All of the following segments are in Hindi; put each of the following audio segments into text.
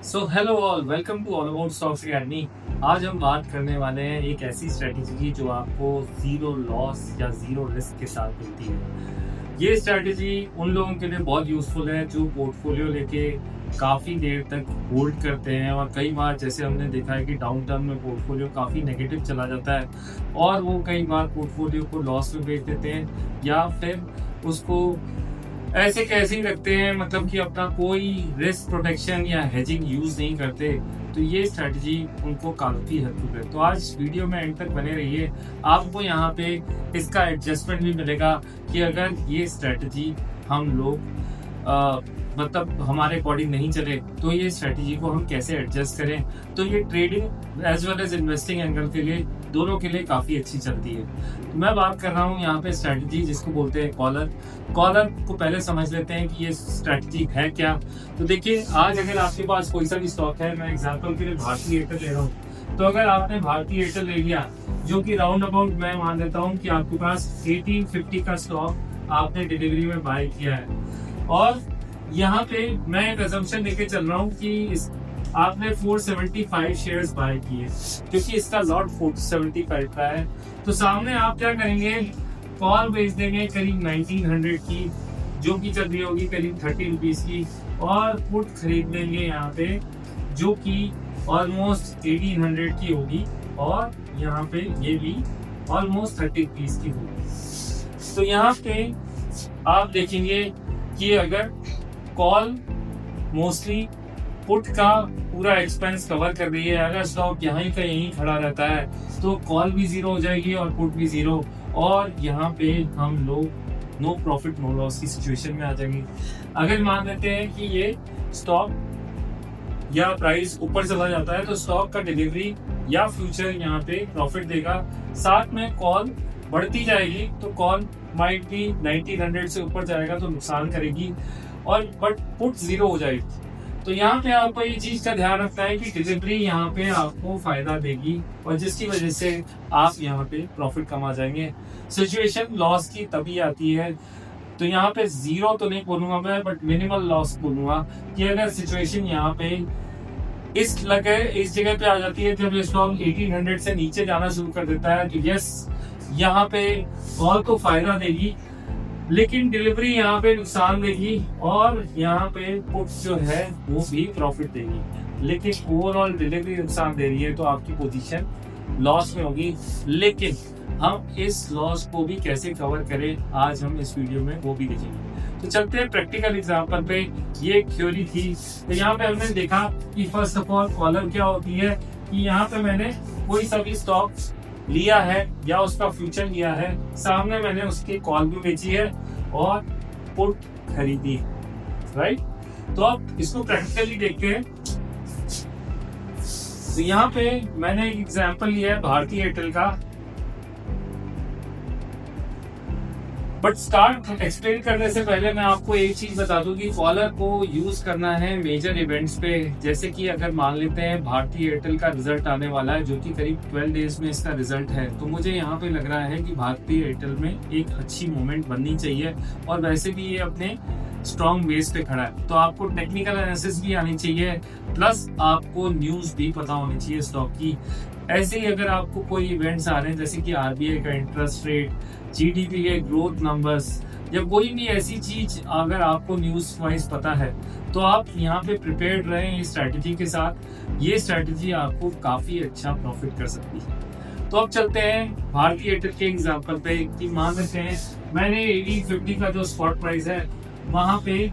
So hello all, welcome to All About Stocks Academy. आज हम बात करने वाले हैं एक ऐसी स्ट्रेटजी की जो आपको ज़ीरो लॉस या ज़ीरो रिस्क के साथ मिलती है। ये स्ट्रेटजी उन लोगों के लिए बहुत यूज़फुल है जो पोर्टफोलियो लेके काफ़ी देर तक होल्ड करते हैं, और कई बार जैसे हमने देखा है कि डाउन टर्म में पोर्टफोलियो काफ़ी नेगेटिव चला जाता है और वो कई बार पोर्टफोलियो को लॉस में बेच देते हैं या फिर उसको ऐसे कैसे ही रखते हैं, मतलब कि अपना कोई रिस्क प्रोटेक्शन या हेजिंग यूज नहीं करते। तो ये स्ट्रेटजी उनको काफी हेल्पफुल है। तो आज वीडियो में एंड तक बने रहिए, आपको यहाँ पे इसका एडजस्टमेंट भी मिलेगा कि अगर ये स्ट्रेटजी हम लोग मतलब हमारे अकॉर्डिंग नहीं चले तो ये स्ट्रेटजी को हम कैसे एडजस्ट करें। तो ये trading as well as investing angle के लिए दोनों के लिए काफ़ी अच्छी चलती है। तो मैं बात कर रहा हूँ यहाँ पे स्ट्रेटजी जिसको बोलते हैं कॉलर। कॉलर को पहले समझ लेते हैं कि ये स्ट्रेटजी है क्या। तो देखिए, आज अगर आपके पास कोई सा भी स्टॉक है, मैं एग्जांपल के लिए भारतीय एयरटेल ले रहा हूँ, तो अगर आपने भारतीय एयरटेल ले लिया जो कि राउंड अबाउट मैं मान लेता हूँ कि आपके पास 1850 का स्टॉक आपने डिलीवरी में बाय किया है, और यहाँ पे मैं एक असम्पशन लेके चल रहा हूँ कि आपने 475 शेयर्स बाय किए क्योंकि इसका लॉट 475 का है। तो सामने आप क्या करेंगे, कॉल बेच देंगे करीब 1900 की जो कि चल रही होगी करीब 30 रुपीज की, और पुट खरीद लेंगे यहाँ पे जो कि ऑलमोस्ट 1800 की होगी, और यहाँ पे ये भी ऑलमोस्ट 30 रुपीज की होगी। तो यहाँ पे आप देखेंगे कि अगर कॉल मोस्टली पुट का पूरा एक्सपेंस कवर कर रही है, अगर स्टॉक यहाँ का यहीं खड़ा रहता है तो कॉल भी जीरो हो जाएगी और पुट भी जीरो, और यहाँ पे हम लोग नो प्रॉफिट नो लॉस की सिचुएशन में आ जाएंगे। अगर मान लेते हैं कि ये स्टॉक या प्राइस ऊपर चला जाता है तो स्टॉक का डिलीवरी या फ्यूचर यहाँ पे प्रॉफिट देगा, साथ में कॉल बढ़ती जाएगी तो कॉल माइट भी 1900 से ऊपर जाएगा तो नुकसान करेगी, और बट पुट जीरो हो जाएगी। तो यहाँ पे आपको ये चीज का ध्यान रखना है कि डिलीवरी यहाँ पे आपको फायदा देगी और जिसकी वजह से आप यहाँ पे प्रॉफिट कमा जाएंगे। सिचुएशन लॉस की तभी आती है, तो यहाँ पे जीरो तो नहीं बोलूंगा मैं, बट मिनिमल लॉस बोलूंगा कि अगर सिचुएशन यहाँ पे इस जगह पे आ जाती है जब स्टॉक 1800 से नीचे जाना शुरू कर देता है तो यस, यहाँ पे कॉल तो फायदा देगी लेकिन डिलीवरी यहाँ पे नुकसान देगी, और यहाँ पे पुट जो है वो भी प्रॉफिट देगी। लेकिन ओवरऑल डिलीवरी नुकसान दे रही है तो आपकी पोजीशन लॉस में होगी। लेकिन हम इस लॉस को भी कैसे कवर करें, आज हम इस वीडियो में वो भी देखेंगे। तो चलते हैं प्रैक्टिकल एग्जांपल पे। ये थ्योरी थी, तो यहाँ पे हमने देखा कि फर्स्ट ऑफ ऑल कॉलर क्या होती है कि यहाँ पे मैंने कोई सा भी स्टॉक लिया है या उसका फ्यूचर लिया है, सामने मैंने उसकी कॉल भी बेची है और पुट खरीदी है, राइट। तो अब इसको प्रैक्टिकली देखते हैं। तो यहाँ पे मैंने एक एग्जांपल लिया है भारतीय एयरटेल का, बट स्टार्ट एक्सप्लेन करने से पहले मैं आपको एक चीज बता दूं कि कॉलर को यूज करना है मेजर इवेंट्स पे। जैसे कि अगर मान लेते हैं भारतीय एयरटेल का रिजल्ट आने वाला है जो कि करीब 12 डेज में इसका रिजल्ट है, तो मुझे यहाँ पे लग रहा है कि भारतीय एयरटेल में एक अच्छी मूवमेंट बननी चाहिए, और वैसे भी ये अपने स्ट्रॉन्ग बेस पे खड़ा है। तो आपको टेक्निकल एनालिसिस भी आनी चाहिए, प्लस आपको न्यूज भी पता होनी चाहिए स्टॉक की। ऐसे ही अगर आपको कोई इवेंट्स आ रहे हैं जैसे कि आरबीआई का इंटरेस्ट रेट, जीडीपी के ग्रोथ नंबर्स, या कोई भी ऐसी चीज अगर आपको न्यूज वाइज पता है तो आप यहाँ पे प्रिपेयर्ड रहें इस स्ट्रैटेजी के साथ। ये स्ट्रैटेजी आपको काफी अच्छा प्रॉफिट कर सकती है। तो अब चलते हैं भारतीय एयरटेल के एग्जांपल पे कि मान लेते हैं मैंने 1850 का जो स्पॉट प्राइस है वहां पे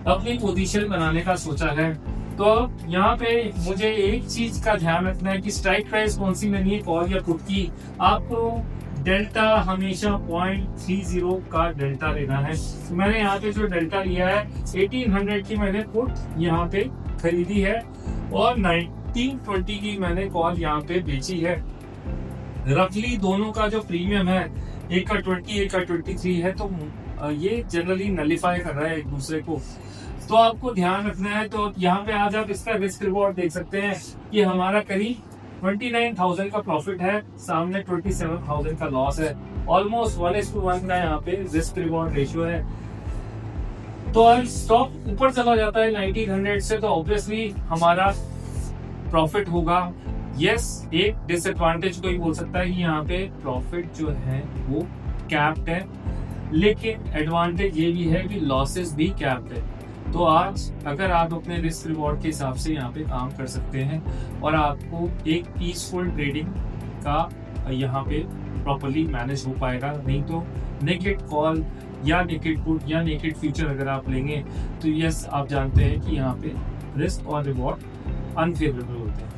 अपनी पोजीशन बनाने का सोचा है। तो यहाँ पे मुझे एक चीज का ध्यान रखना है कि स्ट्राइक प्राइस कौन सी लेनी है, कॉल या पुट की। आपको डेल्टा हमेशा 0.30 का डेल्टा लेना है। तो मैंने यहाँ पे जो डेल्टा लिया है 1800 की मैंने पुट यहाँ पे खरीदी है, और 1920 की मैंने कॉल यहाँ पे बेची है। रफली दोनों का जो प्रीमियम है, एक का 20 एक का 23 है, तो ये जनरली नलिफाई कर रहा है एक दूसरे को। तो आपको ध्यान रखना है। तो यहाँ पे आज आप इसका रिस्क रिवॉर्ड देख सकते हैं कि हमारा करीब 29,000 का प्रॉफिट है, सामने 27,000 का लॉस है। ऑलमोस्ट 1:1 का यहाँ पे रिस्क रिवॉर्ड रेशियो है। तो अगर स्टॉक ऊपर चला जाता है 90-100 से तो ऑब्वियसली हमारा प्रॉफिट होगा। यस, एक डिसएडवांटेज कोई बोल सकता है कि यहाँ पे प्रॉफिट जो है वो कैप्ड है, लेकिन एडवांटेज ये भी है कि लॉसेस भी कैप्ड है। तो आज अगर आप अपने रिस्क रिवॉर्ड के हिसाब से यहाँ पे काम कर सकते हैं और आपको एक पीसफुल ट्रेडिंग का यहाँ पे प्रॉपर्ली मैनेज हो पाएगा। नहीं तो नेकेड कॉल या नेकेड पुट या नेकेड फ्यूचर अगर आप लेंगे तो यस, आप जानते हैं कि यहाँ पे रिस्क और रिवॉर्ड अनफेवरेबल होते हैं।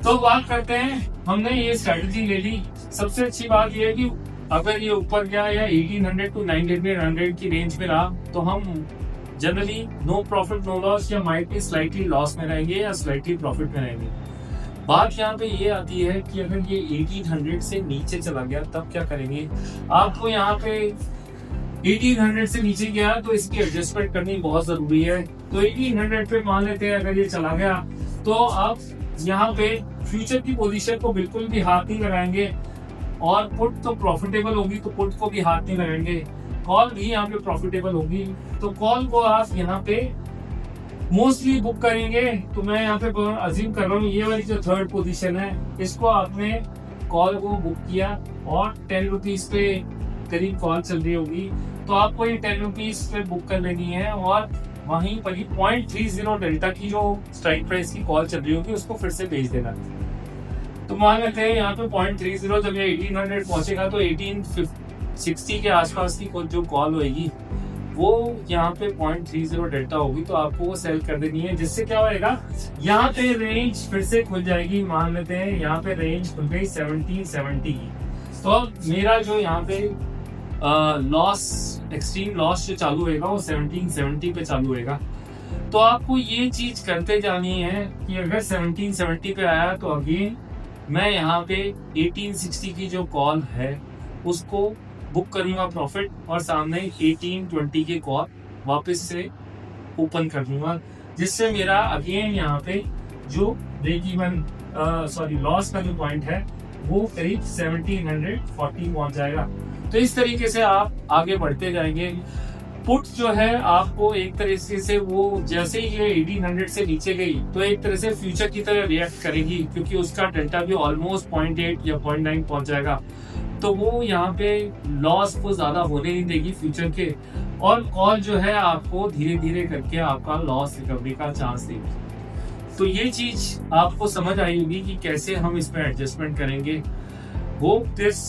तो बात करते हैं, हमने ये स्ट्रेटजी ले ली। सबसे अच्छी बात ये है कि अगर ये ऊपर गया या 1800 to 1900 की रेंज में रहा तो हम generally no profit no loss या माइट भी स्लाइटली लॉस में रहेंगे या स्लाइटली प्रॉफिट में रहेंगे। बात यहाँ पे ये आती है कि अगर ये 1800 से नीचे चला गया तब क्या करेंगे। आपको यहाँ पे 1800 से नीचे गया तो इसकी एडजस्टमेंट करनी बहुत जरूरी है। तो 1800 पे मान लेते हैं अगर ये चला गया तो आप यहाँ पे फ्यूचर की पोजीशन को बिल्कुल भी हाथ नहीं लगाएंगे और पुट तो प्रॉफिटेबल होगी तो पुट को भी हाथ नहीं लगाएंगे। कॉल भी यहाँ पे प्रॉफिटेबल होगी तो कॉल को आप यहाँ पे मोस्टली बुक करेंगे। तो मैं यहाँ पे अज्यूम कर रहा हूँ ये वाली जो थर्ड पोजीशन है इसको आपने कॉल को बुक किया और 10 रुपीज पे करीब कॉल चल रही होगी तो आपको ये 10 रुपीज पे बुक कर लेनी है और वहीं पर ही 0.30 डेल्टा की जो स्ट्राइक प्राइस की कॉल चल रही होगी उसको फिर से भेज देना। तो मान लेते हैं यहाँ पे 0.30 जब ये 1800 पहुंचेगा तो 1860 के आसपास की जो कॉल होगी वो यहाँ पे 0.30 डेल्टा होगी तो आपको वो सेल कर देनी है। जिससे क्या होएगा, यहाँ पे रेंज फिर से खुल जाएगी। मान लेते हैं यहाँ पे रेंज खुल गई 1770 की। तो मेरा जो यहाँ पे लॉस, एक्सट्रीम लॉस जो चालू होएगा वो 1770 पे चालू होएगा। तो आपको ये चीज करते जानी है कि अगर 1770 पे आया तो अगेन मैं यहाँ पे 1860 की जो कॉल है उसको बुक करूंगा प्रॉफिट और सामने 1820 के कॉल वापस से ओपन कर दूंगा, जिससे मेरा अगेन यहाँ पे जो ब्रेक इवन लॉस का जो पॉइंट है वो करीब 1740 पहुंच जाएगा। तो इस तरीके से आप आगे बढ़ते जाएंगे। पुट जो है आपको एक तरीके से वो जैसे ही ये 1800 से नीचे गई तो एक तरह से फ्यूचर की तरह रिएक्ट करेगी क्योंकि उसका डेल्टा भी ऑलमोस्ट 0.8 या 0.9 पहुंच जाएगा। तो वो यहाँ पे लॉस को ज्यादा होने नहीं देगी फ्यूचर के, और कॉल जो है आपको धीरे धीरे करके आपका लॉस रिकवरी का चांस देगी। तो ये चीज आपको समझ आई होगी कि कैसे हम इसमें एडजस्टमेंट करेंगे। Hope this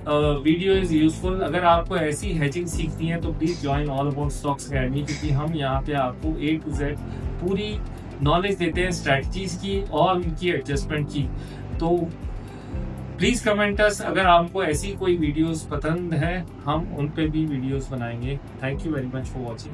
video is useful. अगर आपको ऐसी हेजिंग सीखनी है तो please join all About Stocks academy, क्योंकि हम यहाँ पे आपको A to Z पूरी नॉलेज देते हैं स्ट्रैटेजीज की और उनकी एडजस्टमेंट की। तो प्लीज कमेंट अस अगर आपको ऐसी कोई वीडियोस पसंद है, हम उन पे भी वीडियोस बनाएंगे। Thank you very much for watching.